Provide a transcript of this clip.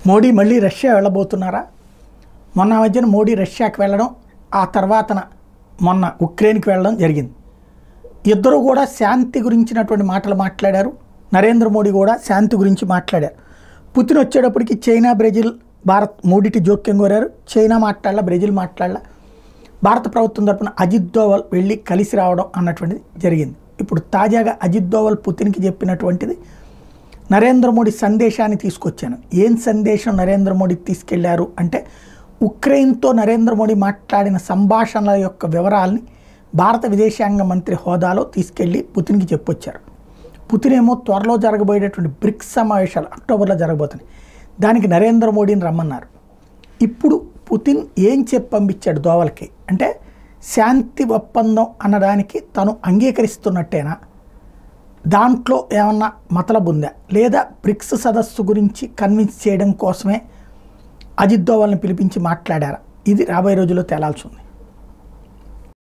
మోడీ మళ్ళీ రష్యా వెళ్ళబోతున్నారా? మొన్న మధ్యన మోడీ రష్యాకి వెళ్ళడం, ఆ తర్వాతన మొన్న ఉక్రెయిన్కి వెళ్ళడం జరిగింది. ఇద్దరు కూడా శాంతి గురించినటువంటి మాటలు మాట్లాడారు. నరేంద్ర మోడీ కూడా శాంతి గురించి మాట్లాడారు. పుతిన్ వచ్చేటప్పటికి చైనా, బ్రెజిల్, భారత్ మూడిటి జోక్యం కోరారు. చైనా మాట్లాడాల, బ్రెజిల్ మాట్లాడాల. భారత ప్రభుత్వం తరపున అజిత్ దోవల్ వెళ్ళి కలిసి రావడం అన్నటువంటిది జరిగింది. ఇప్పుడు తాజాగా అజిత్ దోవల్ పుతిన్కి చెప్పినటువంటిది, నరేంద్ర మోడీ సందేశాన్ని తీసుకొచ్చాను. ఏం సందేశం నరేంద్ర మోడీ తీసుకెళ్లారు అంటే, ఉక్రెయిన్తో నరేంద్ర మోడీ మాట్లాడిన సంభాషణల యొక్క వివరాల్ని భారత విదేశాంగ మంత్రి హోదాలో తీసుకెళ్లి పుతిన్కి చెప్పొచ్చారు. పుతిన్ ఏమో త్వరలో జరగబోయేటటువంటి బ్రిక్స్ సమావేశాలు అక్టోబర్లో జరగబోతున్నాయి, దానికి నరేంద్ర మోడీని రమ్మన్నారు. ఇప్పుడు పుతిన్ ఏం చెప్పి పంపించాడు దోవల్కి అంటే, శాంతి ఒప్పందం అన్నదానికి తను అంగీకరిస్తున్నట్టేనా, దాంట్లో ఏమన్నా మతలబు ఉందా, లేదా బ్రిక్స్ సదస్సు గురించి కన్విన్స్ చేయడం కోసమే అజిత్ దోవల్ని పిలిపించి మాట్లాడారా? ఇది రాబోయే రోజుల్లో తేలాల్సి ఉంది.